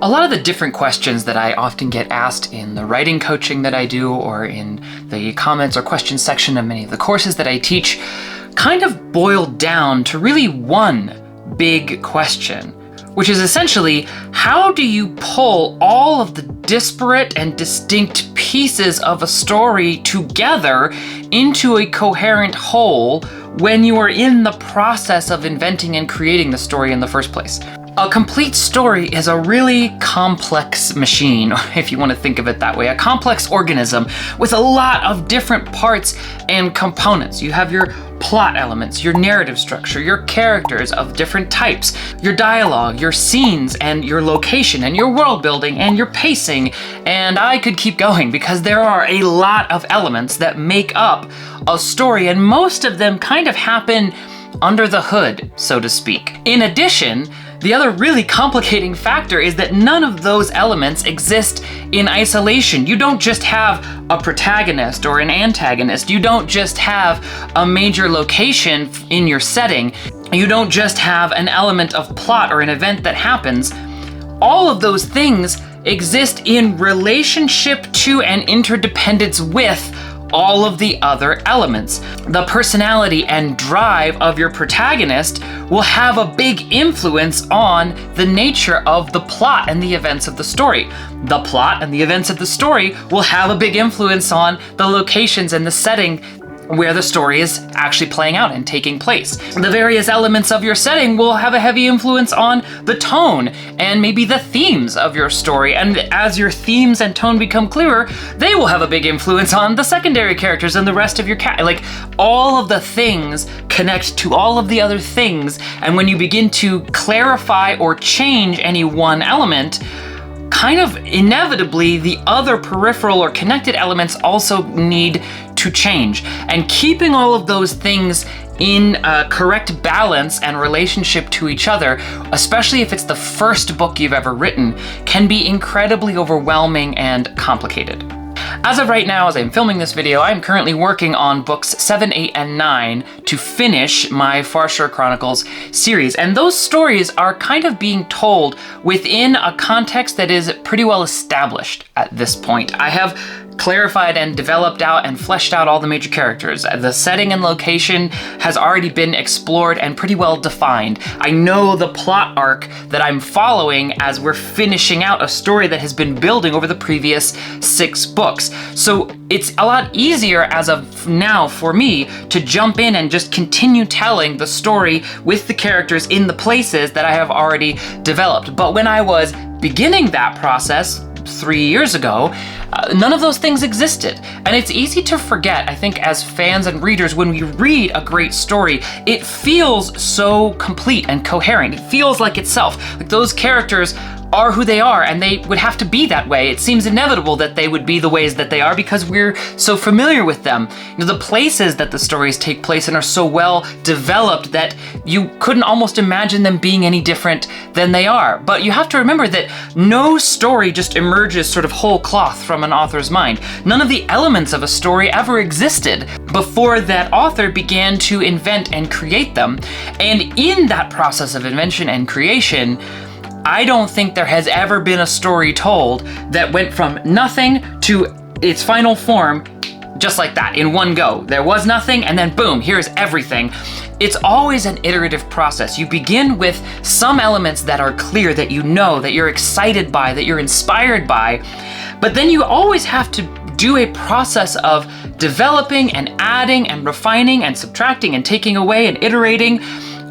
A lot of the different questions that I often get asked in the writing coaching that I do, or in the comments or questions section of many of the courses that I teach, kind of boil down to really one big question, which is essentially, how do you pull all of the disparate and distinct pieces of a story together into a coherent whole when you are in the process of inventing and creating the story in the first place? A complete story is a really complex machine, if you want to think of it that way, a complex organism with a lot of different parts and components. You have your plot elements, your narrative structure, your characters of different types, your dialogue, your scenes, and your location, and your world building, and your pacing, and I could keep going because there are a lot of elements that make up a story, and most of them kind of happen under the hood, so to speak. In addition, the other really complicating factor is that none of those elements exist in isolation. You don't just have a protagonist or an antagonist. You don't just have a major location in your setting. You don't just have an element of plot or an event that happens. All of those things exist in relationship to and interdependence with all of the other elements. The personality and drive of your protagonist will have a big influence on the nature of the plot and the events of the story. The plot and the events of the story will have a big influence on the locations and the setting where the story is actually playing out and taking place. The various elements of your setting will have a heavy influence on the tone and maybe the themes of your story. And as your themes and tone become clearer, they will have a big influence on the secondary characters and the rest of your like all of the things connect to all of the other things. And when you begin to clarify or change any one element, kind of inevitably the other peripheral or connected elements also need to change. And keeping all of those things in a correct balance and relationship to each other, especially if it's the first book you've ever written, can be incredibly overwhelming and complicated. As of right now, as I'm filming this video, I'm currently working on books 7, 8, and 9 to finish my Far Shore Chronicles series. And those stories are kind of being told within a context that is pretty well established at this point. I have clarified and developed out and fleshed out all the major characters. The setting and location has already been explored and pretty well defined. I know the plot arc that I'm following as we're finishing out a story that has been building over the previous 6 books. So it's a lot easier as of now for me to jump in and just continue telling the story with the characters in the places that I have already developed. But when I was beginning that process 3 years ago, none of those things existed. And it's easy to forget, I think, as fans and readers, when we read a great story, it feels so complete and coherent. It feels like itself. Like those characters are who they are, and they would have to be that way. It seems inevitable that they would be the ways that they are because we're so familiar with them. You know, the places that the stories take place in are so well developed that you couldn't almost imagine them being any different than they are. But you have to remember that no story just emerges sort of whole cloth from an author's mind. None of the elements of a story ever existed before that author began to invent and create them. And in that process of invention and creation, I don't think there has ever been a story told that went from nothing to its final form just like that, in one go. There was nothing, and then boom, here's everything. It's always an iterative process. You begin with some elements that are clear, that you know, that you're excited by, that you're inspired by, but then you always have to do a process of developing and adding and refining and subtracting and taking away and iterating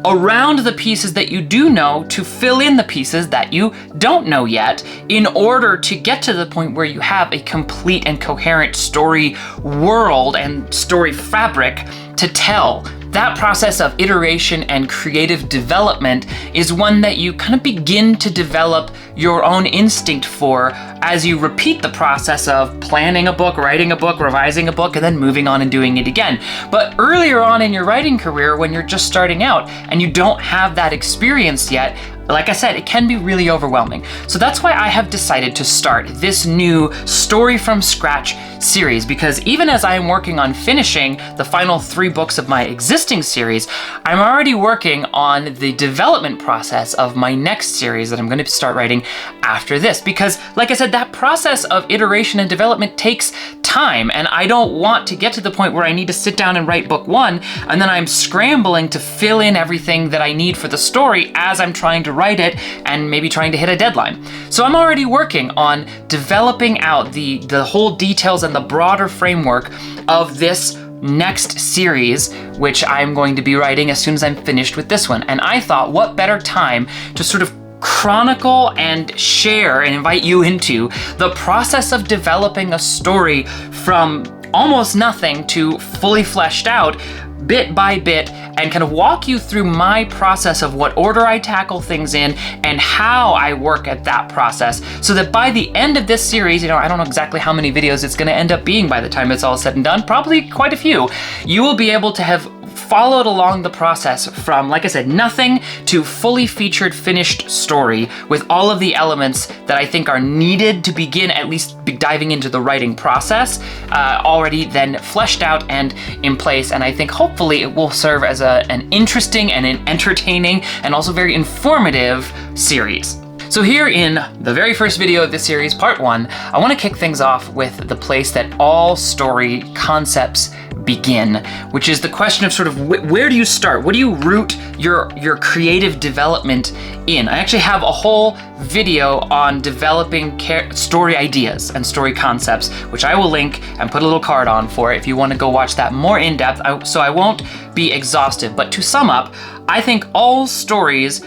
around the pieces that you do know to fill in the pieces that you don't know yet, in order to get to the point where you have a complete and coherent story world and story fabric to tell. That process of iteration and creative development is one that you kind of begin to develop your own instinct for as you repeat the process of planning a book, writing a book, revising a book, and then moving on and doing it again. But earlier on in your writing career, when you're just starting out and you don't have that experience yet, like I said, it can be really overwhelming. So that's why I have decided to start this new Story from Scratch series, because even as I am working on finishing the final 3 books of my existing series, I'm already working on the development process of my next series that I'm going to start writing after this. Because, like I said, that process of iteration and development takes time, and I don't want to get to the point where I need to sit down and write book one, and then I'm scrambling to fill in everything that I need for the story as I'm trying to write it and maybe trying to hit a deadline. So I'm already working on developing out the whole details and the broader framework of this next series, which I'm going to be writing as soon as I'm finished with this one. And I thought, what better time to sort of chronicle and share and invite you into the process of developing a story from almost nothing to fully fleshed out, bit by bit, and kind of walk you through my process of what order I tackle things in and how I work at that process, so that by the end of this series, I don't know exactly how many videos it's going to end up being by the time it's all said and done, probably quite a few, you will be able to have followed along the process from, like I said, nothing to fully featured, finished story with all of the elements that I think are needed to begin at least diving into the writing process, already then fleshed out and in place. And I think hopefully it will serve as an interesting and an entertaining and also very informative series. So here in the very first video of this series, part one, I want to kick things off with the place that all story concepts begin, which is the question of sort of where do you start? What do you root your creative development in? I actually have a whole video on developing story ideas and story concepts, which I will link and put a little card on for if you want to go watch that more in depth. So I won't be exhaustive, but to sum up, I think all stories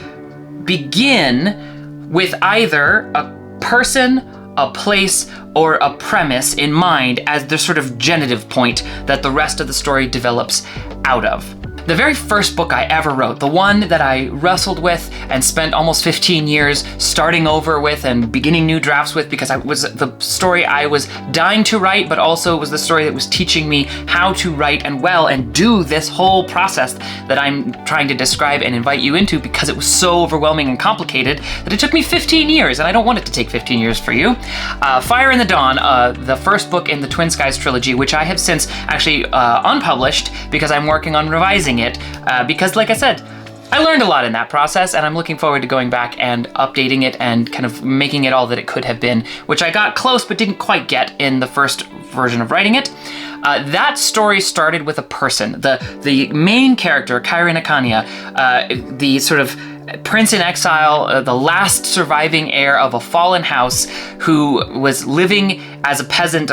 begin with either a person, a place, or a premise in mind as the sort of genitive point that the rest of the story develops out of. The very first book I ever wrote, the one that I wrestled with and spent almost 15 years starting over with and beginning new drafts with, because it was the story I was dying to write, but also it was the story that was teaching me how to write and well and do this whole process that I'm trying to describe and invite you into, because it was so overwhelming and complicated that it took me 15 years, and I don't want it to take 15 years for you. Fire in the Dawn, the first book in the Twin Skies trilogy, which I have since actually unpublished because I'm working on revising it, because like I said, I learned a lot in that process, and I'm looking forward to going back and updating it and kind of making it all that it could have been, which I got close but didn't quite get in the first version of writing it. That story started with a person. The main character, Kairi Nakania, the sort of prince in exile, the last surviving heir of a fallen house who was living as a peasant,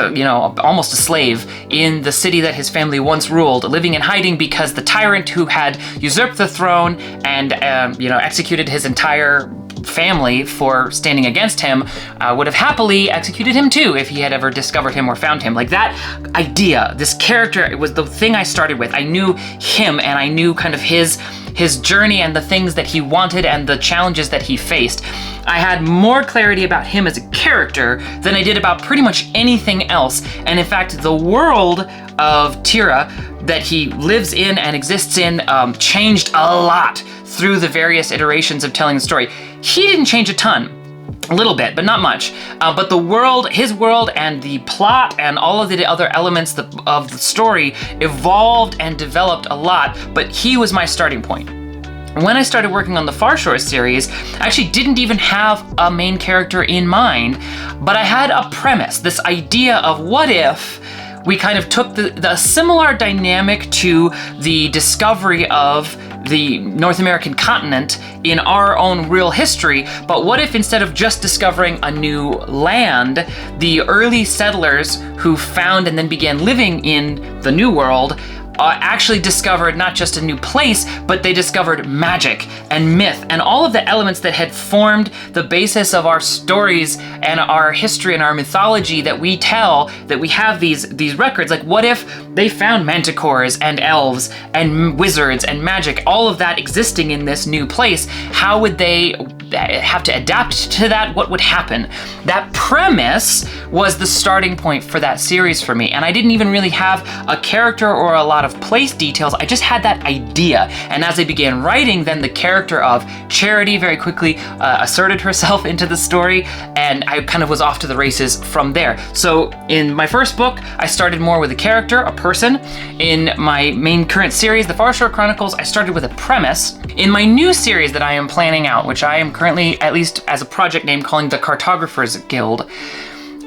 almost a slave in the city that his family once ruled, living in hiding because the tyrant who had usurped the throne and, executed his entire family for standing against him would have happily executed him too if he had ever discovered him or found him. Like that idea, this character, it was the thing I started with. I knew him, and I knew kind of his journey and the things that he wanted and the challenges that he faced. I had more clarity about him as a character than I did about pretty much anything else. And in fact, the world of Tira that he lives in and exists in changed a lot through the various iterations of telling the story. He didn't change a ton. A little bit, but not much. But the world, his world, and the plot and all of the other elements of the story evolved and developed a lot, but he was my starting point. When I started working on the Far Shore series, I actually didn't even have a main character in mind, but I had a premise, this idea of what if we kind of took the similar dynamic to the discovery of the North American continent in our own real history, but what if instead of just discovering a new land, the early settlers who found and then began living in the New World actually discovered not just a new place, but they discovered magic and myth and all of the elements that had formed the basis of our stories and our history and our mythology that we tell, that we have these records. Like, what if they found manticores and elves and wizards and magic, all of that existing in this new place? How would they have to adapt to that? What would happen? That premise was the starting point for that series for me, and I didn't even really have a character or a lot of of place details. I just had that idea. And as I began writing, then the character of Charity very quickly asserted herself into the story, and I kind of was off to the races from there. So in my first book, I started more with a character, a person. In my main current series, The Far Shore Chronicles, I started with a premise. In my new series that I am planning out, which I am currently, at least as a project name, calling the Cartographers Guild,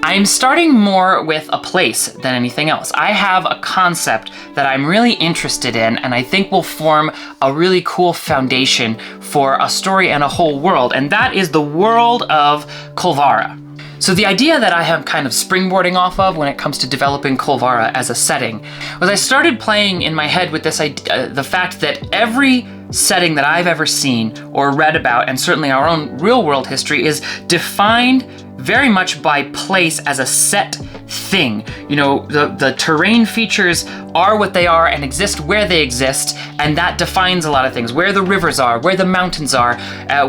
I'm starting more with a place than anything else. I have a concept that I'm really interested in, and I think will form a really cool foundation for a story and a whole world, and that is the world of Kolvara. So the idea that I am kind of springboarding off of when it comes to developing Kolvara as a setting was I started playing in my head with this idea, the fact that every setting that I've ever seen or read about, and certainly our own real world history, is defined very much by place as a set thing. You know, the terrain features are what they are and exist where they exist, and that defines a lot of things. Where the rivers are, where the mountains are,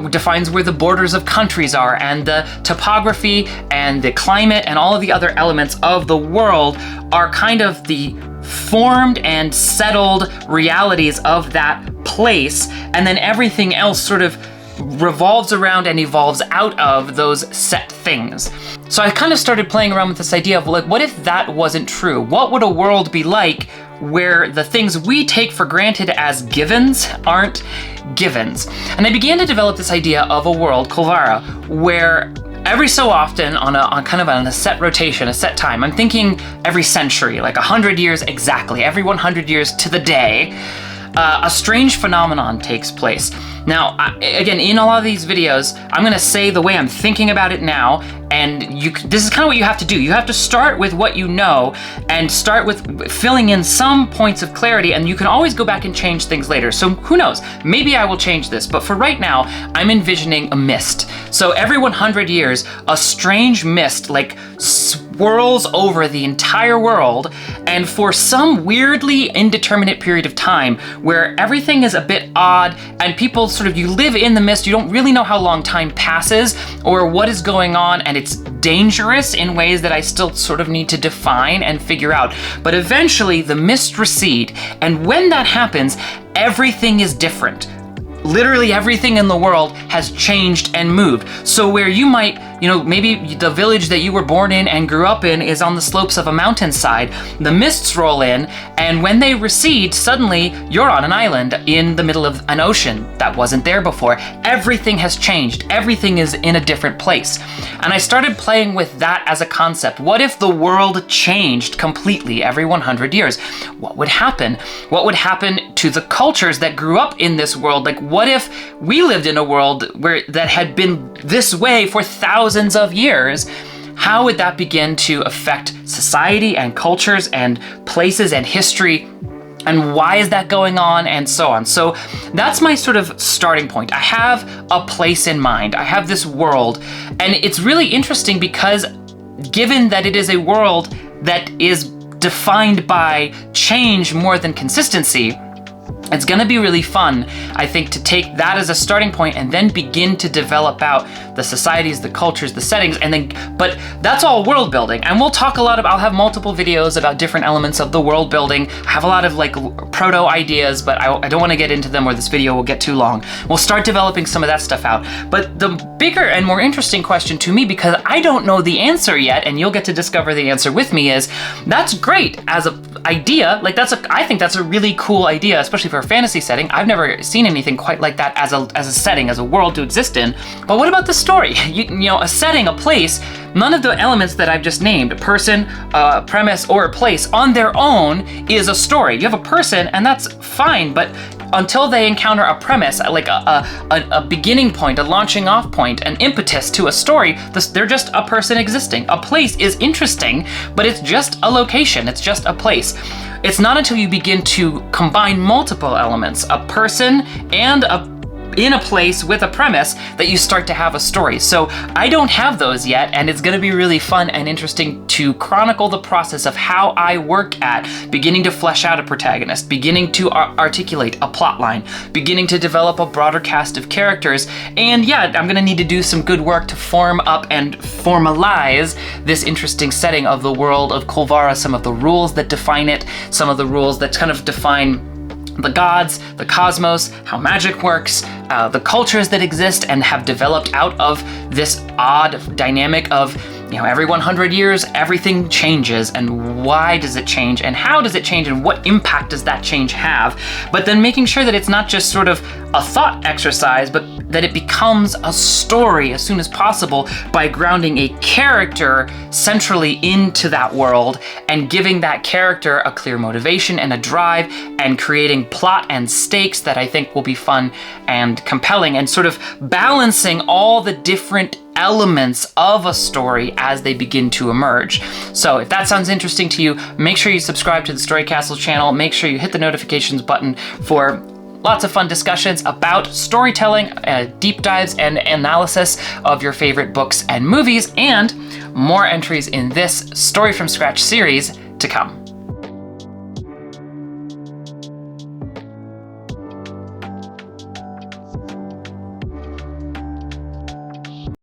defines where the borders of countries are, and the topography and the climate and all of the other elements of the world are kind of the formed and settled realities of that place, and then everything else sort of revolves around and evolves out of those set things. So I kind of started playing around with this idea of, like, what if that wasn't true? What would a world be like where the things we take for granted as givens aren't givens? And I began to develop this idea of a world, Kolvara, where every so often on a set rotation, a set time, I'm thinking every century, like 100 years exactly, every 100 years to the day, a strange phenomenon takes place. Now, again, in a lot of these videos, I'm gonna say the way I'm thinking about it now, and this is kind of what you have to do. You have to start with what you know and start with filling in some points of clarity, and you can always go back and change things later. So who knows, maybe I will change this, but for right now, I'm envisioning a mist. So every 100 years, a strange mist like swirls over the entire world, and for some weirdly indeterminate period of time where everything is a bit odd and people sort of, you live in the mist, you don't really know how long time passes or what is going on, and it's dangerous in ways that I still sort of need to define and figure out. But eventually the mist recedes, and when that happens, everything is different. Literally everything in the world has changed and moved. So where you might, maybe the village that you were born in and grew up in is on the slopes of a mountainside, the mists roll in, and when they recede, suddenly you're on an island in the middle of an ocean that wasn't there before. Everything has changed. Everything is in a different place. And I started playing with that as a concept. What if the world changed completely every 100 years? What would happen? What would happen to the cultures that grew up in this world? Like, what if we lived in a world that had been this way for thousands of years? How would that begin to affect society and cultures and places and history? And why is that going on, and so on? So that's my sort of starting point. I have a place in mind. I have this world, and it's really interesting because given that it is a world that is defined by change more than consistency, it's gonna be really fun, I think, to take that as a starting point and then begin to develop out the societies, the cultures, the settings, but that's all world building. And we'll talk a lot about, I'll have multiple videos about different elements of the world building. I have a lot of proto ideas, but I don't wanna get into them or this video will get too long. We'll start developing some of that stuff out. But the bigger and more interesting question to me, because I don't know the answer yet, and you'll get to discover the answer with me, is that's great as an idea. I think that's a really cool idea, especially for a fantasy setting. I've never seen anything quite like that as a setting, as a world to exist in. But what about the story? A setting, a place, none of the elements that I've just named, a person, a premise, or a place, on their own is a story. You have a person, and that's fine, but until they encounter a premise, like a beginning point, a launching off point, an impetus to a story, they're just a person existing. A place is interesting, but it's just a location, it's just a place. It's not until you begin to combine multiple elements, a person and a in a place with a premise that you start to have a story. So I don't have those yet, and it's going to be really fun and interesting to chronicle the process of how I work at beginning to flesh out a protagonist, beginning to articulate a plot line, beginning to develop a broader cast of characters. And yeah, I'm going to need to do some good work to form up and formalize this interesting setting of the world of Kolvara, some of the rules that define it, some of the rules that kind of define the gods, the cosmos, how magic works, the cultures that exist and have developed out of this odd dynamic of, every 100 years, everything changes, and why does it change, and how does it change, and what impact does that change have? But then making sure that it's not just sort of a thought exercise, but that it becomes a story as soon as possible by grounding a character centrally into that world and giving that character a clear motivation and a drive and creating plot and stakes that I think will be fun and compelling and sort of balancing all the different elements of a story as they begin to emerge. So if that sounds interesting to you, make sure you subscribe to the Story Castle channel. Make sure you hit the notifications button for lots of fun discussions about storytelling, deep dives and analysis of your favorite books and movies, and more entries in this Story from Scratch series to come.